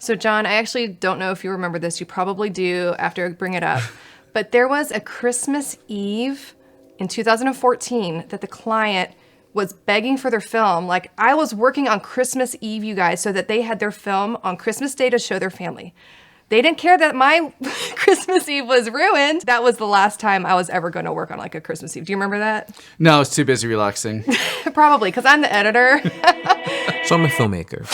So John, I actually don't know if you remember this. You probably do after I bring it up. But there was a Christmas Eve in 2014 that the client was begging for their film. Like, I was working on Christmas Eve, you guys, so that they had their film on Christmas Day to show their family. They didn't care that my Christmas Eve was ruined. That was the last time I was ever gonna work on like a Christmas Eve. Do you remember that? No, I was too busy relaxing. Probably, because I'm the editor. So I'm a filmmaker,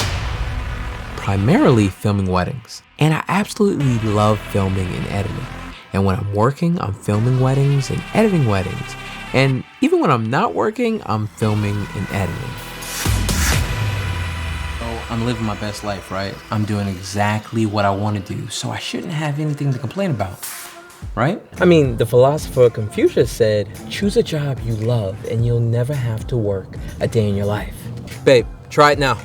primarily filming weddings. And I absolutely love filming and editing. And when I'm working, I'm filming weddings and editing weddings. And even when I'm not working, I'm filming and editing. I'm living my best life, right? I'm doing exactly what I want to do, so I shouldn't have anything to complain about, right? I mean, the philosopher Confucius said, choose a job you love and you'll never have to work a day in your life. Babe, try it now.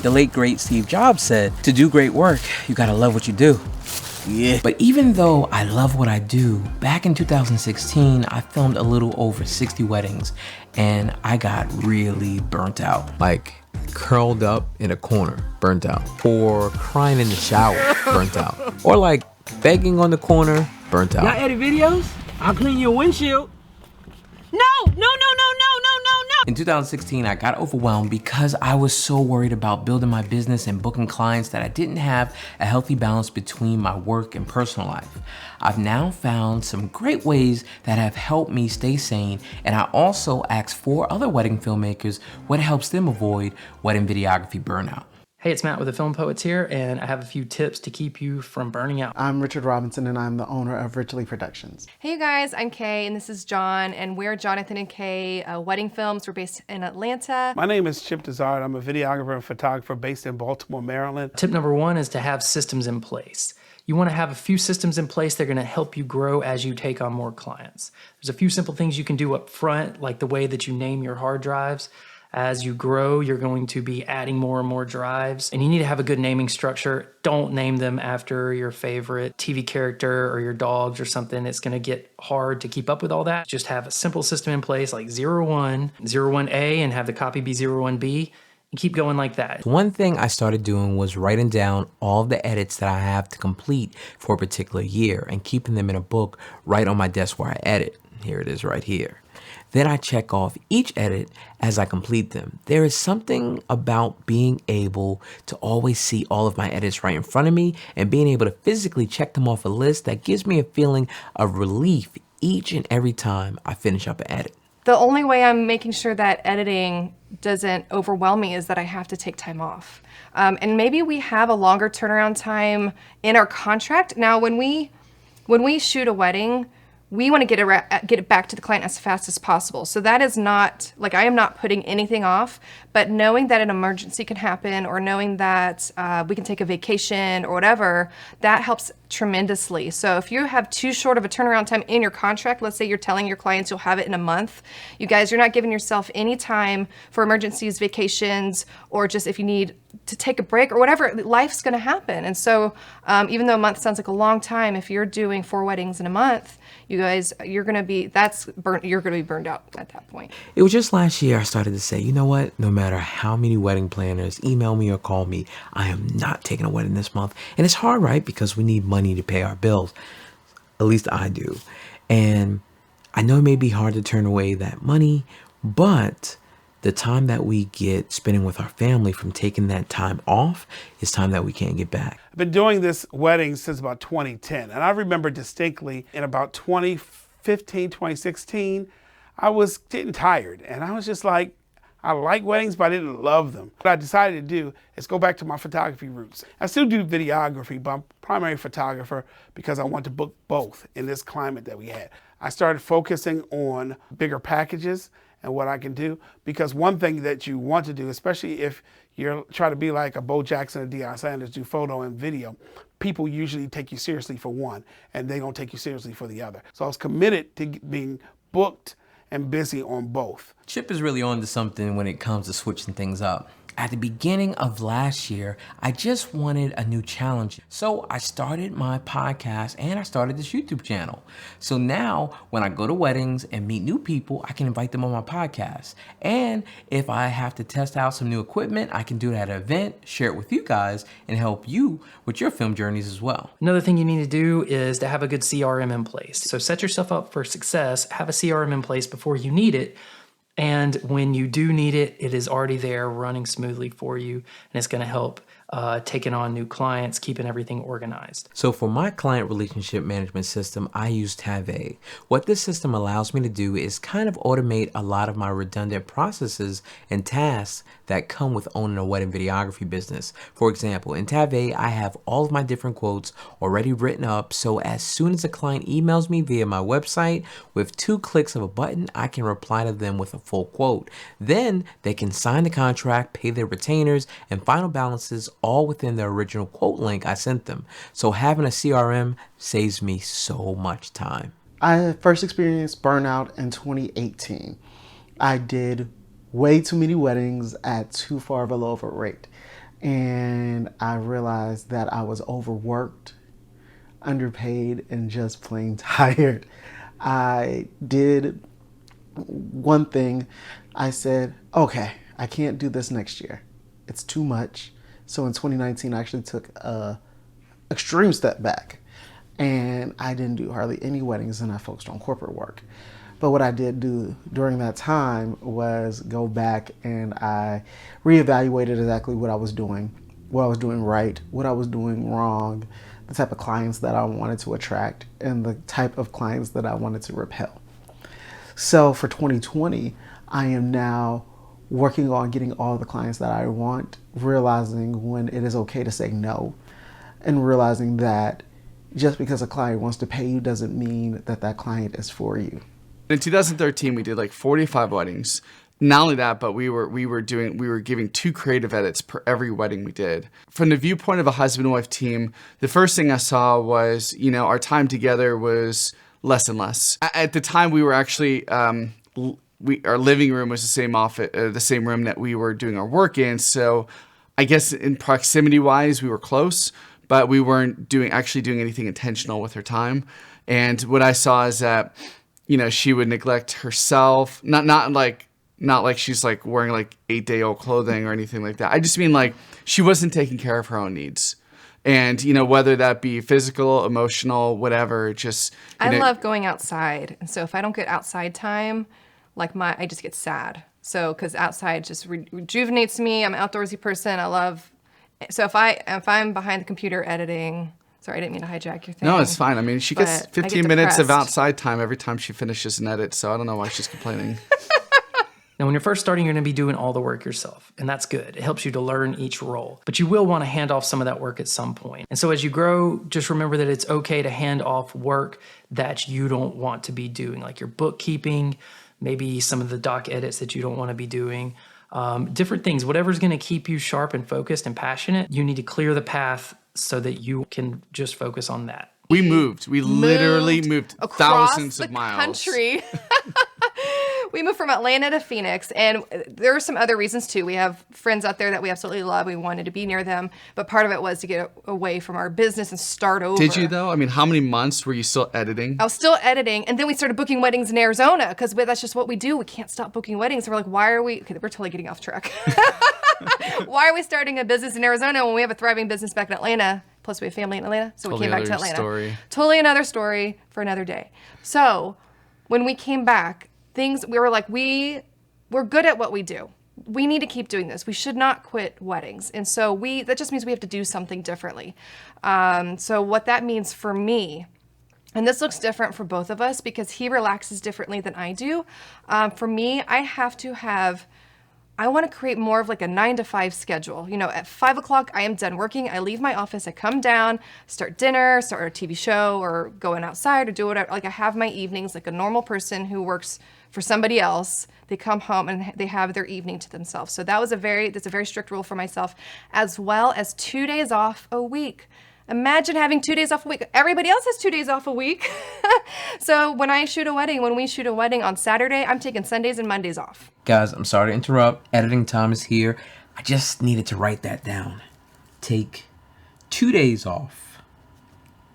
The late great Steve Jobs said, to do great work, you gotta love what you do. Yeah. But even though I love what I do, back in 2016, I filmed a little over 60 weddings and I got really burnt out. Like, curled up in a corner, burnt out. Or crying in the shower, burnt out. Or like begging on the corner, burnt out. Y'all edit videos? I'll clean your windshield. No. In 2016, I got overwhelmed because I was so worried about building my business and booking clients that I didn't have a healthy balance between my work and personal life. I've now found some great ways that have helped me stay sane, and I also asked 4 other wedding filmmakers what helps them avoid wedding videography burnout. Hey, it's Matt with the Film Poets here, and I have a few tips to keep you from burning out. I'm Richard Robinson, and I'm the owner of Richley Productions. Hey you guys, I'm Kay, and this is John, and we're Jonathan and Kay Wedding Films. We're based in Atlanta. My name is Chip Dezard. I'm a videographer and photographer based in Baltimore, Maryland. Tip number 1 is to have systems in place. You want to have a few systems in place that are going to help you grow as you take on more clients. There's a few simple things you can do up front, like the way that you name your hard drives. As you grow, you're going to be adding more and more drives, and you need to have a good naming structure. Don't name them after your favorite TV character or your dogs or something. It's going to get hard to keep up with all that. Just have a simple system in place like 01, 01A, and have the copy be 01B. And keep going like that. One thing I started doing was writing down all the edits that I have to complete for a particular year and keeping them in a book right on my desk where I edit. Here it is right here. Then I check off each edit as I complete them. There is something about being able to always see all of my edits right in front of me and being able to physically check them off a list that gives me a feeling of relief each and every time I finish up an edit. The only way I'm making sure that editing doesn't overwhelm me is that I have to take time off. And maybe we have a longer turnaround time in our contract. Now, when we shoot a wedding, we want to get it back to the client as fast as possible. So that is not, like, I am not putting anything off, but knowing that an emergency can happen or knowing that we can take a vacation or whatever, that helps tremendously. So if you have too short of a turnaround time in your contract, let's say you're telling your clients you'll have it in a month, you guys, you're not giving yourself any time for emergencies, vacations, or just if you need to take a break or whatever, life's gonna happen. And so even though a month sounds like a long time, if you're doing 4 weddings in a month, you guys, you're gonna be burned out at that point. It was just last year I started to say, you know what, no matter how many wedding planners email me or call me, I am not taking a wedding this month. And it's hard, right? Because we need money to pay our bills. At least I do. And I know it may be hard to turn away that money, but the time that we get spending with our family from taking that time off is time that we can't get back. I've been doing this wedding since about 2010, and I remember distinctly in about 2015, 2016, I was getting tired, and I was just like, I like weddings, but I didn't love them. What I decided to do is go back to my photography roots. I still do videography, but I'm a primary photographer because I want to book both in this climate that we had. I started focusing on bigger packages and what I can do, because one thing that you want to do, especially if you're trying to be like a Bo Jackson or Deion Sanders, do photo and video, people usually take you seriously for one and they don't take you seriously for the other. So I was committed to being booked and busy on both. Chip is really on to something when it comes to switching things up. At the beginning of last year, I just wanted a new challenge. So I started my podcast and I started this YouTube channel. So now when I go to weddings and meet new people, I can invite them on my podcast. And if I have to test out some new equipment, I can do it at an event, share it with you guys, and help you with your film journeys as well. Another thing you need to do is to have a good CRM in place. So set yourself up for success, have a CRM in place before you need it. And when you do need it, it is already there running smoothly for you. And it's going to help taking on new clients, keeping everything organized. So for my client relationship management system, I use Tave. What this system allows me to do is kind of automate a lot of my redundant processes and tasks that come with owning a wedding videography business. For example, in Tave, I have all of my different quotes already written up. So as soon as a client emails me via my website, with 2 clicks of a button, I can reply to them with a full quote. Then they can sign the contract, pay their retainers, and final balances all within the original quote link I sent them. So having a CRM saves me so much time. I first experienced burnout in 2018. I did way too many weddings at too far of a low of a rate. And I realized that I was overworked, underpaid, and just plain tired. I did one thing. I said, okay, I can't do this next year. It's too much. So in 2019, I actually took a extreme step back, and I didn't do hardly any weddings, and I focused on corporate work. But what I did do during that time was go back and I reevaluated exactly what I was doing right, what I was doing wrong, the type of clients that I wanted to attract, and the type of clients that I wanted to repel. So for 2020, I am now working on getting all the clients that I want, realizing when it is okay to say no, and realizing that just because a client wants to pay you doesn't mean that that client is for you. In 2013, we did like 45 weddings. Not only that, but we were giving 2 creative edits per every wedding we did. From the viewpoint of a husband and wife team, the first thing I saw was, our time together was less and less. At the time, we were actually our living room was the same room that we were doing our work in. So I guess in proximity wise, we were close, but we weren't actually doing anything intentional with her time. And what I saw is that, she would neglect herself, not like she's like wearing like 8-day-old clothing or anything like that. I just mean like she wasn't taking care of her own needs. And, whether that be physical, emotional, whatever, just... I love going outside. And so if I don't get outside time, I just get sad. So, because outside just rejuvenates me. I'm an outdoorsy person. So if I'm behind the computer editing, sorry, I didn't mean to hijack your thing. No, it's fine. I mean, she gets but 15 minutes of outside time every time she finishes an edit. So I don't know why she's complaining. Now, when you're first starting, you're going to be doing all the work yourself, and that's good. It helps you to learn each role, but you will want to hand off some of that work at some point. And so as you grow, just remember that it's okay to hand off work that you don't want to be doing, like your bookkeeping, maybe some of the doc edits that you don't want to be doing, different things. Whatever's going to keep you sharp and focused and passionate, you need to clear the path so that you can just focus on that. We literally moved thousands of miles. Country. We moved from Atlanta to Phoenix, and there are some other reasons too. We have friends out there that we absolutely love. We wanted to be near them, but part of it was to get away from our business and start over. Did you though? I mean, how many months were you still editing? I was still editing, and then we started booking weddings in Arizona because that's just what we do. We can't stop booking weddings. So we're like, why are we? Okay, we're totally getting off track. Why are we starting a business in Arizona when we have a thriving business back in Atlanta? Plus, we have family in Atlanta, so we came back to Atlanta. Totally another story for another day. So when we came back, we were like, we're good at what we do. We need to keep doing this. We should not quit weddings. And so that just means we have to do something differently. So what that means for me, and this looks different for both of us because he relaxes differently than I do. For me, I want to create more of like a 9-to-5 schedule. At 5 o'clock, I am done working. I leave my office. I come down, start dinner, start a TV show, or going outside, or do whatever. Like I have my evenings like a normal person who works for somebody else. They come home and they have their evening to themselves. So that's a very strict rule for myself, as well as 2 days off a week. Imagine having 2 days off a week. Everybody else has 2 days off a week. So when we shoot a wedding on Saturday, I'm taking Sundays and Mondays off. Guys, I'm sorry to interrupt. Editing time is here. I just needed to write that down. Take 2 days off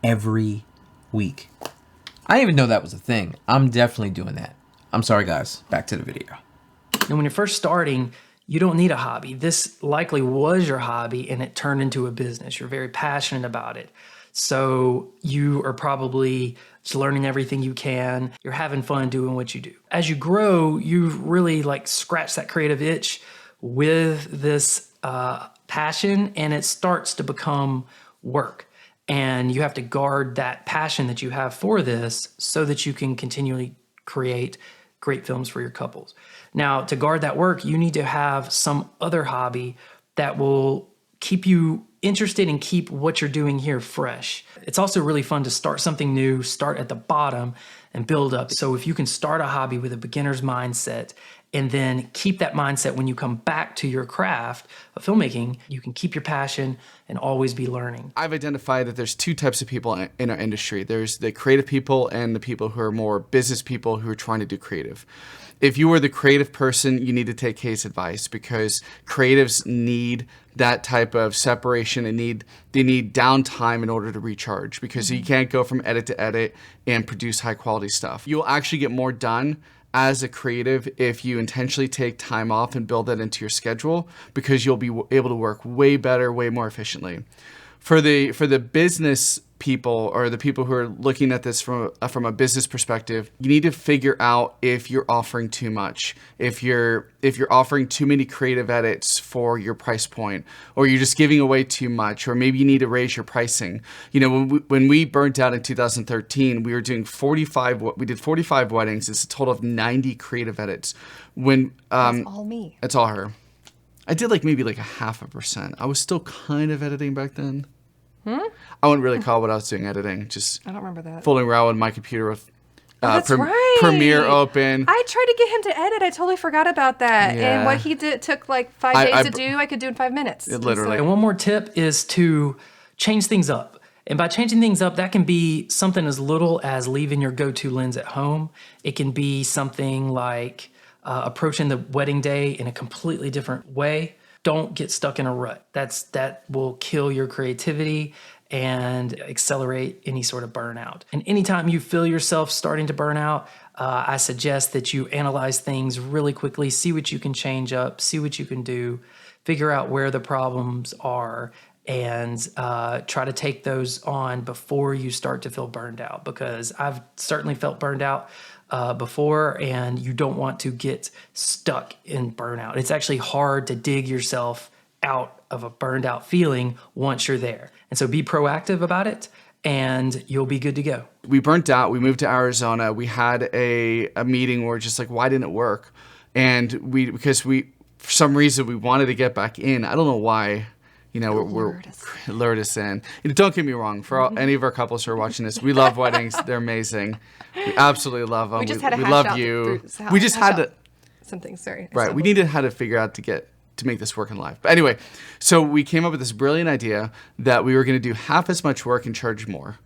every week. I didn't even know that was a thing. I'm definitely doing that. I'm sorry, guys. Back to the video. And when you're first starting, you don't need a hobby. This likely was your hobby and it turned into a business. You're very passionate about it. So you are probably just learning everything you can. You're having fun doing what you do. As you grow, you really like scratch that creative itch with this passion, and it starts to become work. And you have to guard that passion that you have for this so that you can continually create great films for your couples. Now, to guard that work, you need to have some other hobby that will keep you interested and keep what you're doing here fresh. It's also really fun to start something new, start at the bottom and build up. So if you can start a hobby with a beginner's mindset and then keep that mindset when you come back to your craft of filmmaking, you can keep your passion and always be learning. I've identified that there's two types of people in our industry. There's the creative people and the people who are more business people who are trying to do creative. If you are the creative person, you need to take Kay's advice, because creatives need that type of separation and they need downtime in order to recharge, because you can't go from edit to edit and produce high quality stuff. You'll actually get more done as a creative if you intentionally take time off and build that into your schedule, because you'll be able to work way better, way more efficiently. For the business people, or the people who are looking at this from a business perspective, you need to figure out if you're offering too much, if you're offering too many creative edits for your price point, or you're just giving away too much, or maybe you need to raise your pricing. You know, when we burnt out in 2013, we were doing 45 weddings. It's a total of 90 creative edits. That's all me. It's all her. I did maybe 0.5%. I was still kind of editing back then. I wouldn't really call what I was doing editing. Just I don't remember that. fooling around with my computer with That's right. Premiere open. I tried to get him to edit. I totally forgot about that. Yeah. And what he did took 5 days to do. I could do in 5 minutes. Literally. And one more tip is to change things up. And by changing things up, that can be something as little as leaving your go-to lens at home. It can be something like approaching the wedding day in a completely different way. Don't get stuck in a rut. That will kill your creativity and accelerate any sort of burnout. And anytime you feel yourself starting to burn out, I suggest that you analyze things really quickly, see what you can change up, see what you can do, figure out where the problems are, and try to take those on before you start to feel burned out, because I've certainly felt burned out before, and you don't want to get stuck in burnout. It's actually hard to dig yourself out of a burned out feeling once you're there. And so be proactive about it and you'll be good to go. We burnt out. We moved to Arizona. We had a meeting where just why didn't it work? And because for some reason we wanted to get back in. I don't know why. We're lured us in. Don't get me wrong. For any of our couples who are watching this, we love weddings. They're amazing. We absolutely love them. We just had to we hash love out you. We just had to. Something. Sorry. Right. We needed how to figure out to make this work in life. But anyway, so we came up with this brilliant idea that we were going to do half as much work and charge more.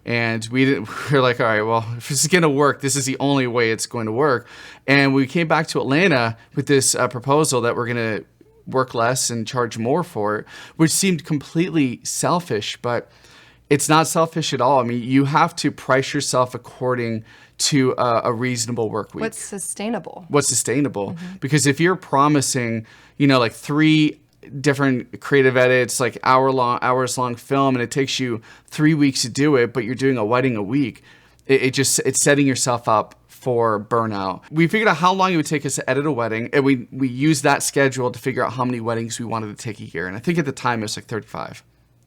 And we were like, all right, well, if this is going to work, this is the only way it's going to work. And we came back to Atlanta with this proposal that we're going to work less and charge more for it, which seemed completely selfish, but it's not selfish at all. I mean, you have to price yourself according to a reasonable work week. What's sustainable? Mm-hmm. Because if you're promising, 3 different creative edits, hours long film, and it takes you 3 weeks to do it, but you're doing a wedding a week, it's setting yourself up for burnout. We figured out how long it would take us to edit a wedding, and we used that schedule to figure out how many weddings we wanted to take a year. And I think at the time it was 35.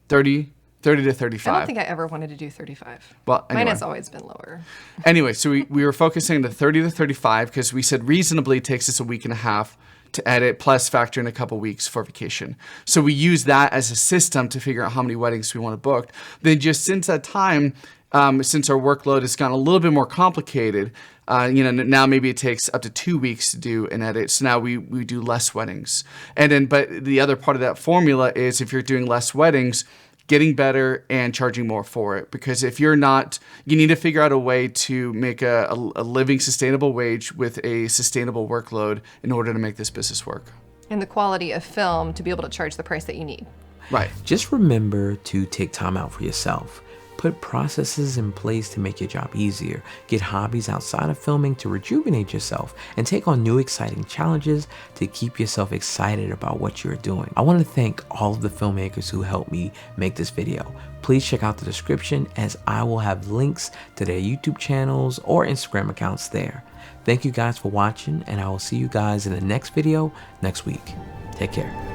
30 to 35. I don't think I ever wanted to do 35. Well, anyway. Mine has always been lower. Anyway, so we were focusing on the 30 to 35 because we said reasonably it takes us a week and a half to edit, plus factor in a couple weeks for vacation. So we use that as a system to figure out how many weddings we want to book. Then just since that time, since our workload has gotten a little bit more complicated, now maybe it takes up to 2 weeks to do an edit. So now we do less weddings. But the other part of that formula is if you're doing less weddings, getting better and charging more for it. Because if you're not, you need to figure out a way to make a living sustainable wage with a sustainable workload in order to make this business work. And the quality of film to be able to charge the price that you need. Right. Just remember to take time out for yourself. Put processes in place to make your job easier. Get hobbies outside of filming to rejuvenate yourself, and take on new exciting challenges to keep yourself excited about what you're doing. I want to thank all of the filmmakers who helped me make this video. Please check out the description, as I will have links to their YouTube channels or Instagram accounts there. Thank you guys for watching, and I will see you guys in the next video next week. Take care.